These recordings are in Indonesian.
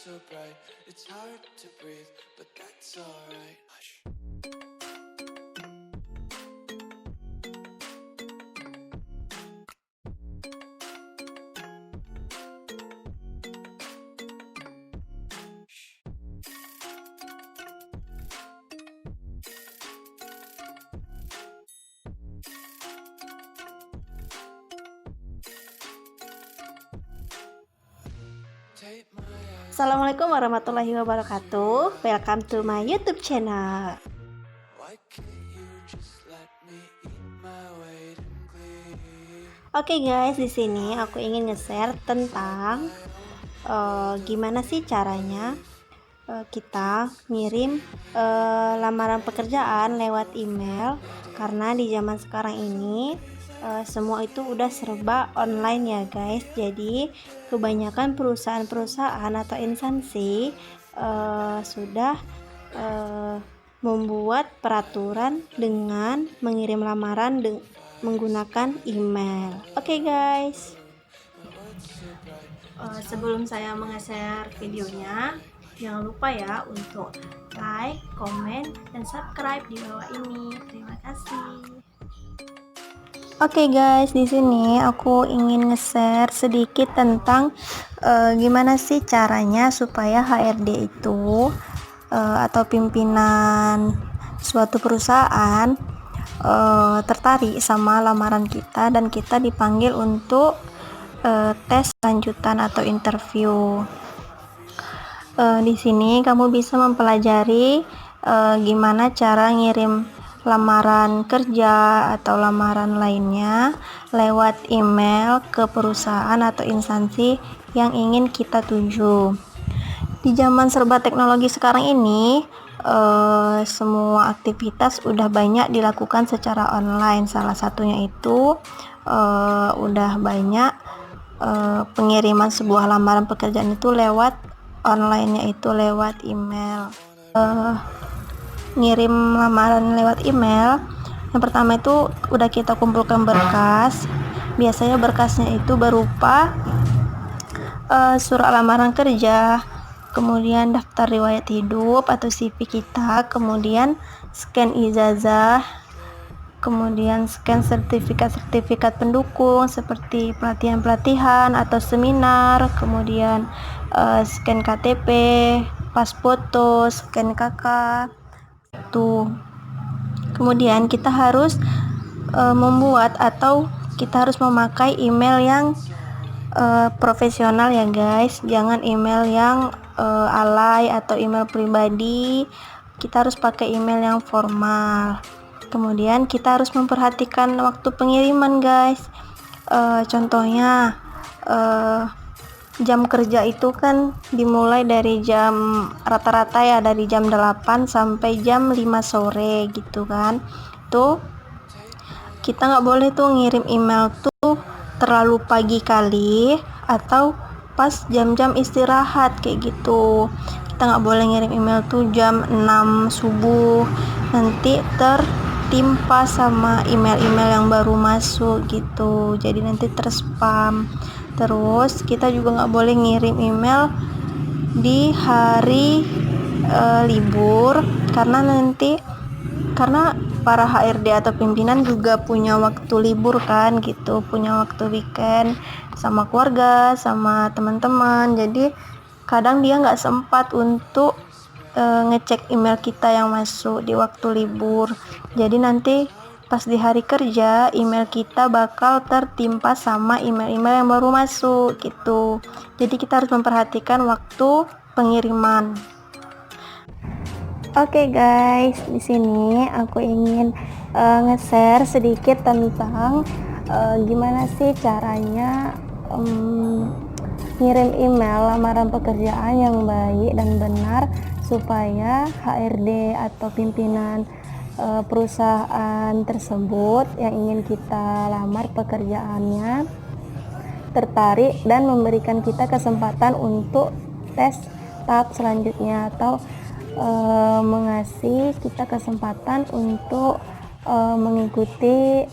so bright, it's hard to breathe, but that's alright. Hush. Take my eyes. Assalamualaikum warahmatullahi wabarakatuh. Welcome to my YouTube channel. Why can't you just let me eat my weight in glee? Oke guys, di sini aku ingin nge-share tentang gimana sih caranya kita ngirim lamaran pekerjaan lewat email, karena di zaman sekarang ini semua itu udah serba online ya guys. Jadi kebanyakan perusahaan-perusahaan atau instansi sudah membuat peraturan dengan mengirim lamaran menggunakan email. Oke guys, sebelum saya nge-share videonya, jangan lupa ya untuk like, komen, dan subscribe di bawah ini. Terima kasih. Oke guys, di sini aku ingin nge-share sedikit tentang gimana sih caranya supaya HRD itu atau pimpinan suatu perusahaan tertarik sama lamaran kita dan kita dipanggil untuk tes lanjutan atau interview. Di sini kamu bisa mempelajari gimana cara ngirim lamaran kerja atau lamaran lainnya lewat email ke perusahaan atau instansi yang ingin kita tuju. Di zaman serba teknologi sekarang ini, semua aktivitas udah banyak dilakukan secara online. Salah satunya itu udah banyak pengiriman sebuah lamaran pekerjaan itu lewat online, yaitu lewat email. Ngirim lamaran lewat email, yang pertama itu udah kita kumpulkan berkas. Biasanya berkasnya itu berupa surat lamaran kerja, kemudian daftar riwayat hidup atau CV kita, kemudian scan ijazah, kemudian scan sertifikat pendukung seperti pelatihan-pelatihan atau seminar, kemudian scan KTP, pas foto, scan KK. Kemudian kita harus membuat atau kita harus memakai email yang profesional ya guys. Jangan email yang alay atau email pribadi. Kita harus pakai email yang formal. Kemudian kita harus memperhatikan waktu pengiriman guys. Contohnya jam kerja itu kan dimulai dari jam rata-rata ya dari jam 8 sampai jam 5 sore gitu kan. Tuh kita nggak boleh tuh ngirim email tuh terlalu pagi kali atau pas jam-jam istirahat kayak gitu. Kita nggak boleh ngirim email tuh jam 6 subuh, nanti tertimpa sama email-email yang baru masuk gitu, jadi nanti terspam. Terus kita juga nggak boleh ngirim email di hari libur, karena para HRD atau pimpinan juga punya waktu libur kan gitu, punya waktu weekend sama keluarga, sama teman-teman. Jadi kadang dia nggak sempat untuk ngecek email kita yang masuk di waktu libur. Jadi nanti pas di hari kerja email kita bakal tertimpa sama email-email yang baru masuk gitu. Jadi kita harus memperhatikan waktu pengiriman. Oke guys, di sini aku ingin nge-share sedikit tentang gimana sih caranya ngirim email lamaran pekerjaan yang baik dan benar supaya HRD atau pimpinan perusahaan tersebut yang ingin kita lamar pekerjaannya tertarik dan memberikan kita kesempatan untuk tes tahap selanjutnya atau mengasih kita kesempatan untuk mengikuti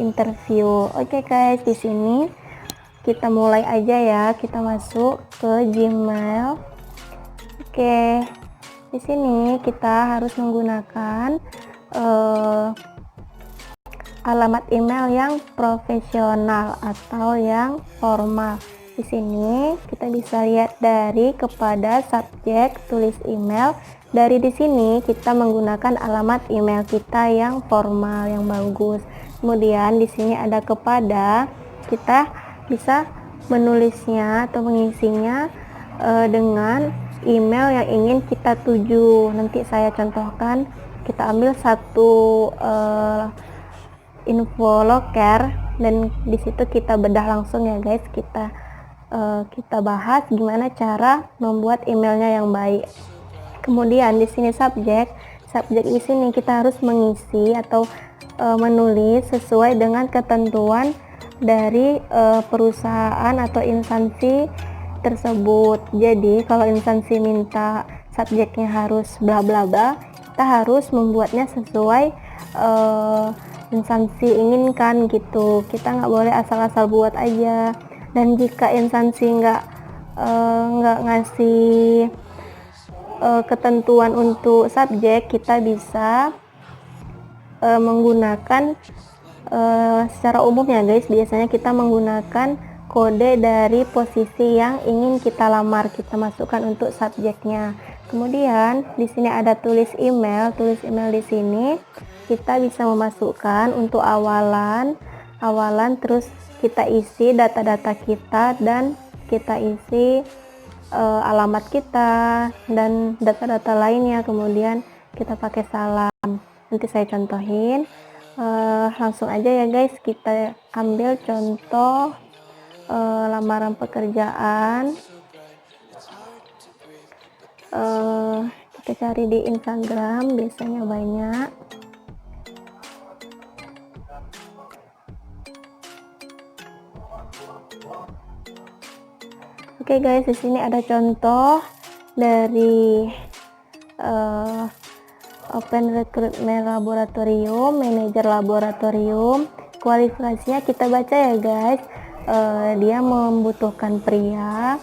interview. Oke guys, di sini kita mulai aja ya. Kita masuk ke Gmail. Oke, di sini kita harus menggunakan alamat email yang profesional atau yang formal. Di sini kita bisa lihat dari kepada subjek tulis email. Dari di sini kita menggunakan alamat email kita yang formal, yang bagus. Kemudian di sini ada kepada, kita bisa menulisnya atau mengisinya dengan email yang ingin kita tuju. Nanti saya contohkan, kita ambil satu info loker dan disitu kita bedah langsung ya guys. Kita bahas gimana cara membuat emailnya yang baik. Kemudian di sini subjek di sini kita harus mengisi atau menulis sesuai dengan ketentuan dari perusahaan atau instansi tersebut. Jadi kalau instansi minta subjeknya harus bla bla bla, kita harus membuatnya sesuai instansi inginkan gitu. Kita nggak boleh asal-asal buat aja. Dan jika instansi nggak ngasih ketentuan untuk subjek, kita bisa menggunakan secara umum ya guys, biasanya kita menggunakan kode dari posisi yang ingin kita lamar, kita masukkan untuk subjeknya. Kemudian di sini ada tulis email di sini kita bisa memasukkan untuk awalan, terus kita isi data-data kita dan kita isi alamat kita dan data-data lainnya. Kemudian kita pakai salam. Nanti saya contohin. Langsung aja ya guys, kita ambil contoh lamaran pekerjaan. Kita cari di Instagram, biasanya banyak. Oke guys, di sini ada contoh dari Open Recruitment Laboratorium, manajer laboratorium. Kualifikasinya kita baca ya guys. Dia membutuhkan pria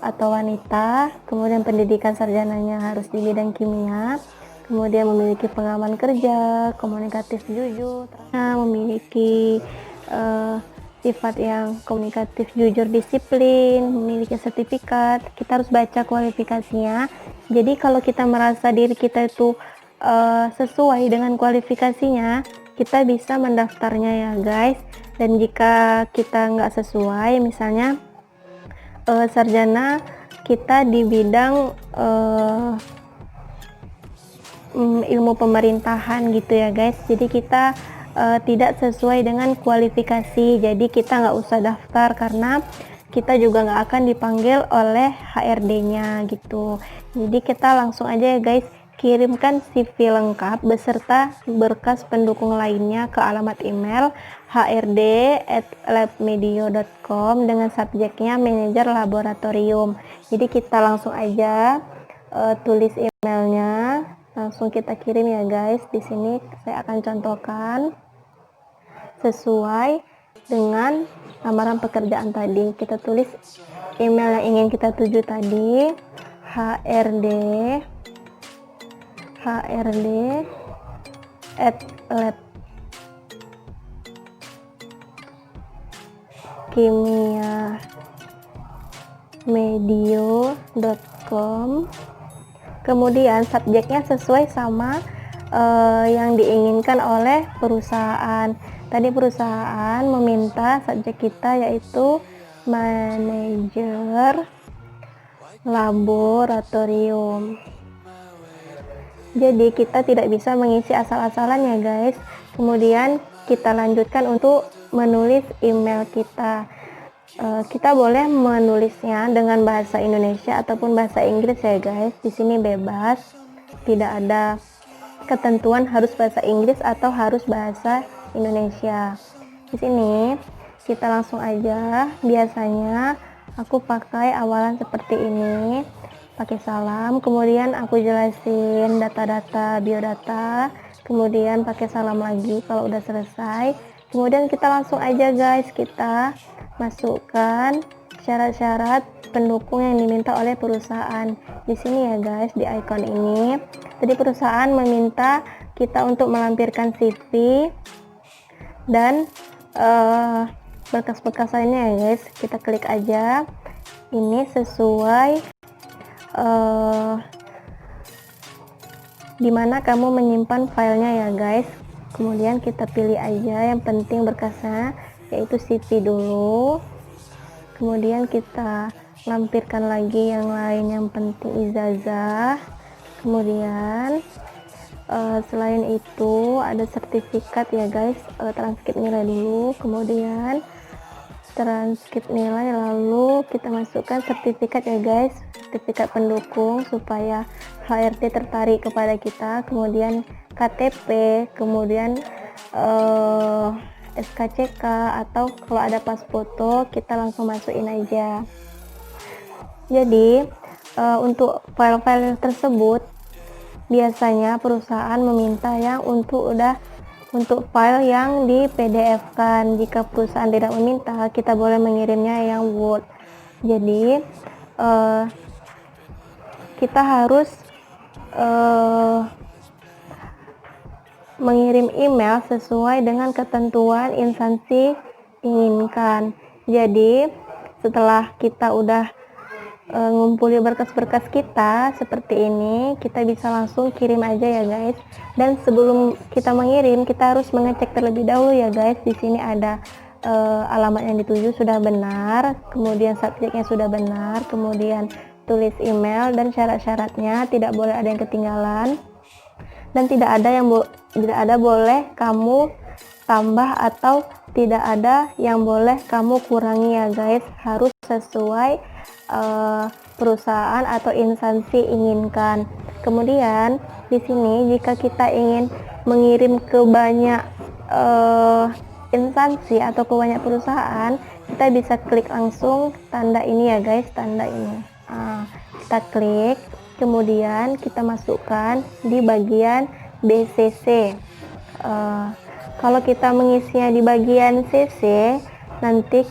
atau wanita, kemudian pendidikan sarjananya harus di bidang kimia, kemudian memiliki pengalaman kerja, komunikatif jujur, memiliki sifat yang komunikatif jujur, disiplin, memiliki sertifikat. Kita harus baca kualifikasinya. Jadi kalau kita merasa diri kita itu sesuai dengan kualifikasinya, kita bisa mendaftarnya ya guys. Dan jika kita nggak sesuai, misalnya sarjana kita di bidang ilmu pemerintahan gitu ya guys, jadi kita tidak sesuai dengan kualifikasi, jadi kita nggak usah daftar karena kita juga nggak akan dipanggil oleh HRD-nya gitu. Jadi kita langsung aja ya guys, kirimkan CV lengkap beserta berkas pendukung lainnya ke alamat email hrd@labmedio.com dengan subjeknya manajer laboratorium. Jadi kita langsung aja tulis emailnya, langsung kita kirim ya guys. Di sini saya akan contohkan sesuai dengan lamaran pekerjaan tadi. Kita tulis email yang ingin kita tuju tadi, hrd@labkimiamedio.com. Kemudian subjeknya sesuai sama yang diinginkan oleh perusahaan. Tadi perusahaan meminta subjek kita yaitu manajer laboratorium. Jadi kita tidak bisa mengisi asal-asalan ya guys. Kemudian kita lanjutkan untuk menulis email kita. Kita boleh menulisnya dengan bahasa Indonesia ataupun bahasa Inggris ya guys. Di sini bebas, tidak ada ketentuan harus bahasa Inggris atau harus bahasa Indonesia. Di sini kita langsung aja. Biasanya aku pakai awalan seperti ini, pakai salam, kemudian aku jelasin data-data, biodata, kemudian pakai salam lagi kalau udah selesai. Kemudian kita langsung aja guys, kita masukkan syarat-syarat pendukung yang diminta oleh perusahaan. Di sini ya guys, di icon ini. Jadi perusahaan meminta kita untuk melampirkan CV dan berkas-berkas lainnya ya guys. Kita klik aja. Ini sesuai dimana kamu menyimpan filenya ya guys. Kemudian kita pilih aja yang penting berkasnya, yaitu CV dulu. Kemudian kita lampirkan lagi yang lain yang penting ijazah. Kemudian selain itu ada sertifikat ya guys, transkrip nilai dulu. Kemudian transkrip nilai, lalu kita masukkan sertifikat ya guys, sertifikat pendukung supaya HRD tertarik kepada kita. Kemudian KTP, kemudian SKCK, atau kalau ada pas foto kita langsung masukin aja. Jadi untuk file-file tersebut biasanya perusahaan meminta yang untuk file yang di PDF kan. Jika perusahaan tidak meminta, kita boleh mengirimnya yang Word. Jadi kita harus mengirim email sesuai dengan ketentuan instansi inginkan. Jadi setelah kita udah ngumpulin berkas-berkas kita seperti ini, kita bisa langsung kirim aja ya guys. Dan sebelum kita mengirim, kita harus mengecek terlebih dahulu ya guys. Di sini ada alamat yang dituju sudah benar, kemudian subjeknya sudah benar, kemudian tulis email dan syarat-syaratnya tidak boleh ada yang ketinggalan, dan tidak ada boleh kamu tambah atau tidak ada yang boleh kamu kurangi ya guys. Harus sesuai perusahaan atau instansi inginkan. Kemudian di sini jika kita ingin mengirim ke banyak instansi atau ke banyak perusahaan, kita bisa klik langsung tanda ini ya guys, tanda ini. Kita klik, kemudian kita masukkan di bagian BCC. Kalau kita mengisinya di bagian CC, nanti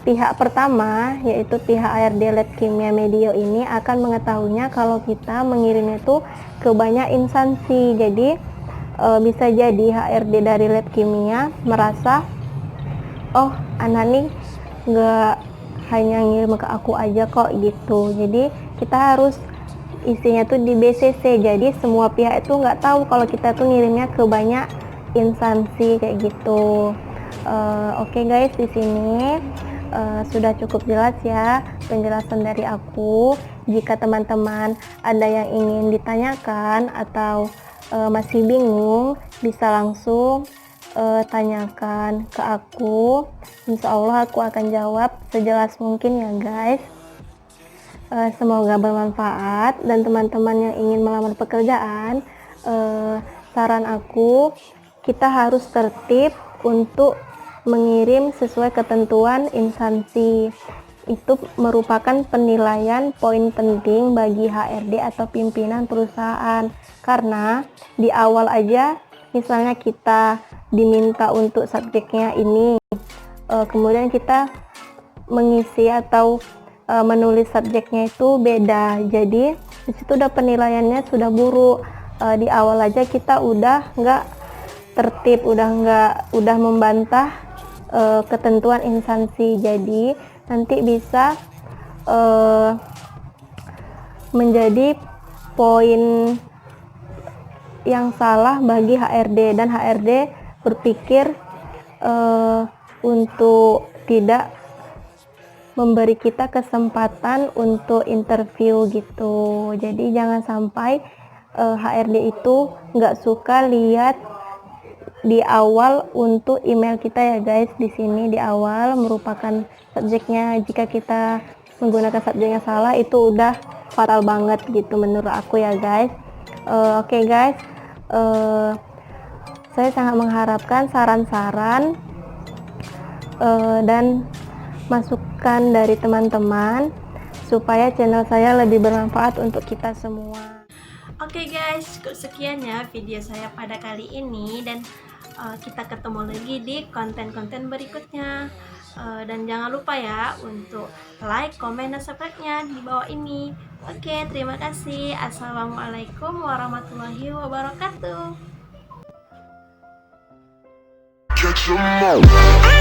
pihak pertama, yaitu pihak HRD Lab Kimia Medio ini akan mengetahuinya kalau kita mengirimnya itu ke banyak instansi. Jadi bisa jadi HRD dari Lab Kimia merasa, oh anak nih nggak hanya ngirim ke aku aja kok gitu. Jadi kita harus isinya tuh di BCC, jadi semua pihak itu nggak tahu kalau kita tuh ngirimnya ke banyak instansi kayak gitu. Oke guys, di sini sudah cukup jelas ya penjelasan dari aku. Jika teman-teman ada yang ingin ditanyakan atau masih bingung, bisa langsung tanyakan ke aku. Insya Allah aku akan jawab sejelas mungkin ya guys. Semoga bermanfaat, dan teman-teman yang ingin melamar pekerjaan, saran aku, kita harus tertib untuk mengirim sesuai ketentuan instansi. Itu merupakan penilaian poin penting bagi HRD atau pimpinan perusahaan, karena di awal aja misalnya kita diminta untuk subjeknya ini, kemudian kita mengisi atau menulis subjeknya itu beda, jadi disitu udah penilaiannya sudah buruk. Di awal aja kita udah nggak tertib, udah membantah ketentuan instansi, jadi nanti bisa menjadi poin yang salah bagi HRD, dan HRD berpikir untuk tidak memberi kita kesempatan untuk interview gitu. Jadi jangan sampai HRD itu nggak suka lihat di awal untuk email kita ya guys. Di sini di awal merupakan subjeknya, jika kita menggunakan subjeknya salah itu udah fatal banget gitu menurut aku ya guys. Oke guys, saya sangat mengharapkan saran-saran dan masukan dari teman-teman supaya channel saya lebih bermanfaat untuk kita semua. Oke guys, sekian ya video saya pada kali ini, dan kita ketemu lagi di konten-konten berikutnya. Dan jangan lupa ya untuk like, komen, dan subscribe-nya di bawah ini. Oke, terima kasih. Assalamualaikum warahmatullahi wabarakatuh. Catch 'em all.